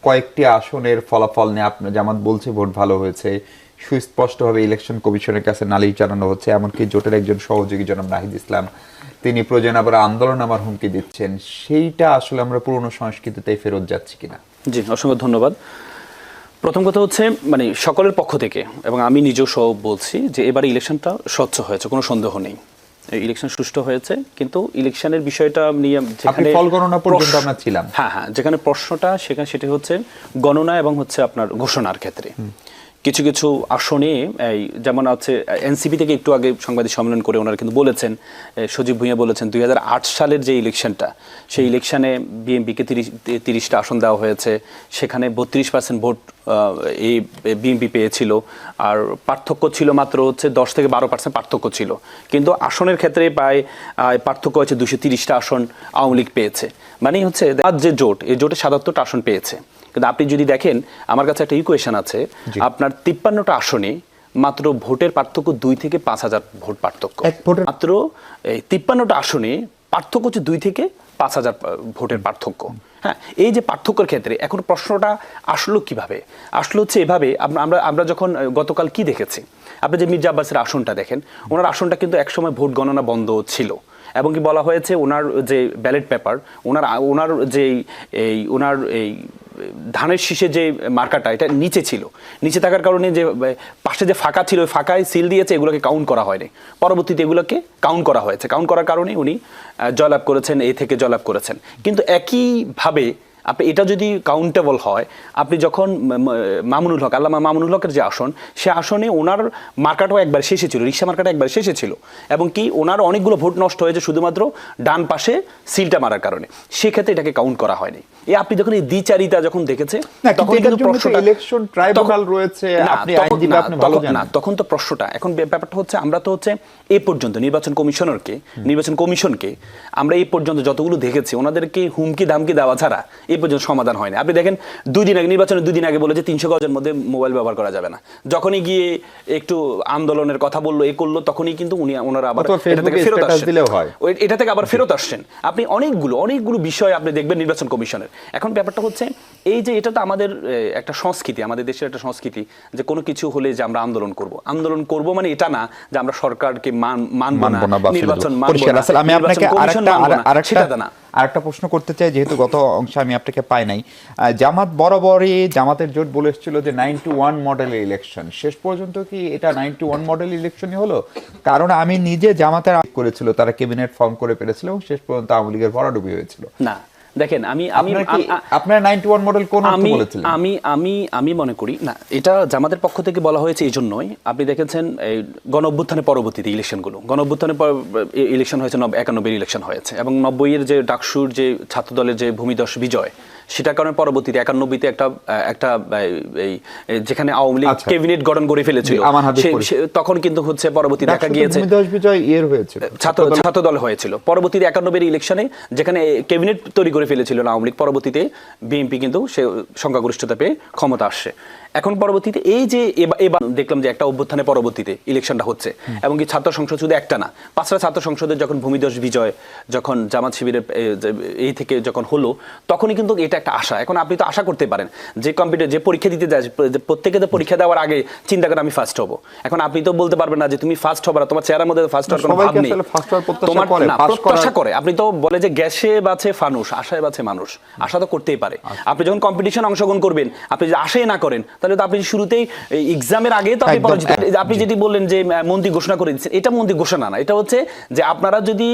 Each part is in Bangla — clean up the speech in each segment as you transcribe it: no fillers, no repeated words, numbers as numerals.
কয়েকটি আসনের ফলাফল নিয়ে আপনার জামাত বলছে ভোট ভালো হয়েছে, সুস্পষ্টভাবে ইলেকশন কমিশনের কাছে নালিশ জানানো হচ্ছে, এমনকি জোটের একজন সহযোগী জনাব নাহিদ ইসলাম তিনি প্রয়োজন আবার আন্দোলন আমার হুমকি দিচ্ছেন, সেইটা আসলে আমরা পুরনো সংস্কৃতিতেই ফেরত যাচ্ছি কিনা? জি, অসংখ্য ধন্যবাদ। প্রথম কথা হচ্ছে মানে সকলের পক্ষ থেকে এবং আমি নিজেও সহ বলছি যে এবারে ইলেকশনটা স্বচ্ছ হয়েছে, কোনো সন্দেহ নেই। ইলেকশন সুষ্ঠু হয়েছে, কিন্তু ইলেকশনের বিষয়টা নিয়ে যেখানে ফল গণনা পর্যন্ত আমরা ছিলাম, হ্যাঁ, যেখানে প্রশ্নটা সেখানে সেটি হচ্ছে গণনা এবং হচ্ছে আপনার ঘোষণার ক্ষেত্রে কিছু কিছু আসনে যেমন আছে এনসিপি থেকে একটু আগে সাংবাদিক সম্মেলন করে ওনারা কিন্তু বলেছেন, সজীব ভুঁইয়া বলেছেন 2008 সালের যে ইলেকশনটা, সেই ইলেকশনে বিএনপিকে 30টা আসন দেওয়া হয়েছে, সেখানে 32% ভোট এই বিএনপি পেয়েছিল, আর পার্থক্য ছিল মাত্র হচ্ছে 10 থেকে 12% পার্থক্য ছিল, কিন্তু আসনের ক্ষেত্রে প্রায় পার্থক্য হচ্ছে 230টা আসন আওয়ামী লীগ পেয়েছে। মানে হচ্ছে যে জোট, এই জোটে 77টা আসন পেয়েছে। কিন্তু আপনি যদি দেখেন, আমার কাছে একটা ইকুয়েশন আছে, আপনার 53টা আসনে মাত্র ভোটের পার্থক্য 2 থেকে 5,000 ভোট পার্থক্য, মাত্র এই 53টা আসনে পার্থক্য হচ্ছে 2 থেকে 5,000 ভোটের পার্থক্য। হ্যাঁ, এই যে পার্থক্যের ক্ষেত্রে এখন প্রশ্নটা আসলো কিভাবে? আসলো হচ্ছে এভাবে, আমরা যখন গতকাল কি দেখেছি, আপনি যে মির্জা আব্বাসের আসনটা দেখেন, ওনার আসনটা কিন্তু একসময় ভোট গণনা বন্ধ ছিল, এবং কি বলা হয়েছে ওনার যে ব্যালট পেপার, ওনার যে ওনার এই ধানের শীষে যে মার্কাটা এটা নিচে ছিল, নিচে থাকার কারণে যে পাশে যে ফাঁকা ছিল ওই ফাঁকায় সিল দিয়েছে, এগুলোকে কাউন্ট করা হয়নি। পরবর্তীতে এগুলোকে কাউন্ট করা হয়েছে, কাউন্ট করার কারণে উনি জয়লাভ করেছেন, এই থেকে জয়লাভ করেছেন। কিন্তু একইভাবে আপনি এটা যদি কাউন্টেবল হয়, আপনি যখন মামুনুল হক, আল্লামা মামুনুল হকের যে আসন, সে আসনে ওনার মার্কাটাও একবার শেষে ছিল, রিক্সা মার্কাটা একবার শেষে ছিল, এবং কি ওনার অনেকগুলো ভোট নষ্ট হয়েছে শুধুমাত্র ডান পাশে সিলটা মারার কারণে, সেক্ষেত্রে এটাকে কাউন্ট করা হয়নি। এই আপনি যখন এই দ্বিচারিতা যখন দেখেছে, তখন কিন্তু প্রশ্নটা ইলেকশন ট্রাইব্যুনাল রয়েছে, আপনি আইনজীবী, আপনি ভালো জানেন, তখন তো প্রশ্নটা এখন ব্যাপারটা হচ্ছে আমরা তো হচ্ছে এই পর্যন্ত নির্বাচন কমিশনকে আমরা এই পর্যন্ত যতগুলো দেখেছি ওনাদেরকে হুমকি ধামকি দেওয়া ছাড়া এই পর্যন্ত সমাধান হয়নি। আপনি দেখেন নির্বাচনের 2 দিন আগে বলে যে 300 গজের মধ্যে মোবাইল ব্যবহার করা যাবে না, যখনই গিয়ে একটু আন্দোলনের কথা বললো, করলো, তখনই কিন্তু ওনারা আবার এটা থেকে আবার ফেরত আসছেন। আপনি অনেকগুলো বিষয় আপনি দেখবেন নির্বাচন কমিশনের। এখন ব্যাপারটা হচ্ছে এই যে এটা তো আমাদের একটা সংস্কৃতি, আমাদের দেশের একটা সংস্কৃতি যে কোনো কিছু হলে যে আমরা আন্দোলন করব মানে এটা না যে আমরা সরকারকে মানব না, নির্বাচন মানব না, আমি আপনাকে আরেকটা প্রশ্ন করতে চাই, যেহেতু গত অংশে আমি আপনাকে পাই নাই। জামাত বরাবরই, জামাতের জোট বলে এসেছিল যে 91 মডেলের ইলেকশন, শেষ পর্যন্ত কি এটা 91 মডেল ইলেকশনই হলো? কারণ আমি নিজে জামাতের করেছিল, তারা ক্যাবিনেট ফর্ম করে পেরেছিল এবং শেষ পর্যন্ত আওয়ামী লীগের ভরাডুবি হয়েছিল। না দেখেন, আপনার 91 মডেল কোন অর্থে বলেছিলেন? আমি মনে করি না, এটা জামাতের পক্ষ থেকে বলা হয়েছে এই জন্যই, আপনি দেখেছেন এই গণঅভ্যুত্থানের পরবর্তীতে ইলেকশনগুলো, গণঅভ্যুত্থানের ইলেকশন হয়েছে 91 ইলেকশন হয়েছে, এবং 90-এর যে ডাকসুর যে ছাত্রদলের যে ভূমিধস বিজয়, সেটার কারণে পরবর্তীতে 91-তে একটা যেখানে আওয়ামী লীগ ক্যাবিনেট গঠন করে ফেলেছিল, তখন কিন্তু হচ্ছে পরবর্তী দেখা গিয়েছে ছাত্র দল হয়েছিল। পরবর্তীতে 91-এর ইলেকশনে যেখানে ক্যাবিনেট তৈরি করে ফেলেছিল আওয়ামী লীগ, পরবর্তীতে বিএনপি কিন্তু সে সংখ্যাগরিষ্ঠতা পেয়ে ক্ষমতা আসছে। এখন পরবর্তীতে এই যে এবার দেখলাম যে একটা অভ্যুত্থানের পরবর্তীতে ইলেকশনটা হচ্ছে, এবং কি ছাত্র সংসদ শুধু একটা না, 5টা ছাত্র সংসদের যখন ভূমিধস বিজয়, যখন জামাত শিবিরের এই থেকে যখন হলো, তখনই কিন্তু এটা একটা আশা। এখন আপনি তো আশা করতে পারেন যে পরীক্ষা দিতে যায়, প্রত্যেকে তো পরীক্ষা দেওয়ার আগে চিন্তা করে আমি ফার্স্ট হব। এখন আপনি তো বলতে পারবেন না যে তুমি ফার্স্ট হবে না, তোমার চেহারার মধ্যে ফার্স্ট হওয়ার কোনো ভাব নেই, তোমার প্রত্যাশা করে। আপনি তো বলে যে গ্যাসে বাঁচে ফানুস, আশায় বাঁচে মানুষ, আশা তো করতেই পারে। আপনি যখন কম্পিটিশন অংশগ্রহণ করবেন, আপনি যদি আশাই না করেন, তাহলে তো আপনি শুরুতেই এক্সামের আগে তো আপনি পরাজিত। আপনি যেটি বললেন যে মন্ত্রী ঘোষণা করে দিচ্ছেন, এটা মন্ত্রী ঘোষণা না, এটা হচ্ছে যে আপনারা যদি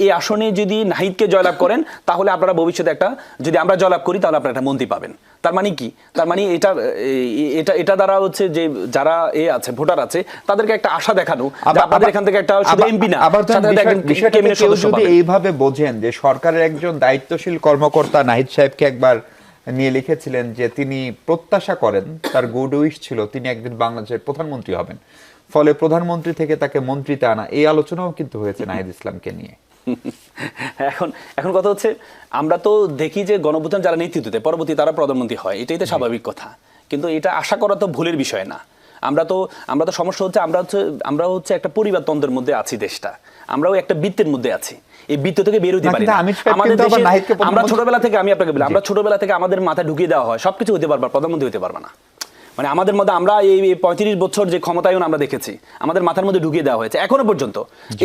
এই আসনে যদি নাহিদকে জয়লাভ করেন, তাহলে আপনারা ভবিষ্যতে একটা, যদি আমরা জয়লাভ করি তাহলে আপনারা একটা মন্ত্রী পাবেন। তার মানে কি? তার মানে এটা দ্বারা হচ্ছে যে যারা আছে ভোটার আছে, তাদেরকে একটা আশা দেখানো, আপনাদের এখান থেকে একটা শুধু এমপি না, যদি এইভাবে বোঝেন যে সরকারের একজন দায়িত্বশীল কর্মকর্তা নাহিদ সাহেবকে একবার নিয়ে লিখেছিলেন যে তিনি প্রত্যাশা করেন, তার গুড উইশ ছিল তিনি একদিন বাংলাদেশের প্রধানমন্ত্রী হবেন, ফলে প্রধানমন্ত্রী থেকে তাকে মন্ত্রীতে আনা, এই আলোচনাও কিন্তু হয়েছে নাহিদ ইসলামকে নিয়ে। এখন কথা হচ্ছে, আমরা তো দেখি যে গণঅভ্যুত্থান যারা নেতৃত্ব দেয়, পরবর্তী তারা প্রধানমন্ত্রী হয়, এটাই তো স্বাভাবিক কথা। কিন্তু এটা আশা করা তো ভুলের বিষয় না। আমরা তো সমস্যা হচ্ছে আমরা হচ্ছে একটা পরিবারতন্ত্রের মধ্যে আছি দেশটা, আমরাও একটা বৃত্তের মধ্যে আছি, এই বৃত্ত থেকে বের হতে পারি না। আমাদের দেশে আমরা ছোটবেলা থেকে, আমি আপনাকে বলি, আমরা ছোটবেলা থেকে আমাদের মাথায় ঢুকিয়ে দেওয়া হয় সবকিছু হতে পারবা, প্রধানমন্ত্রী হতে পারবা না। মানে আমাদের মধ্যে আমরা এই 35 বছর যে ক্ষমতায়ন আমরা দেখেছি আমাদের মাথার মধ্যে ঢুকিয়ে দেওয়া হয়েছে এখনো পর্যন্ত।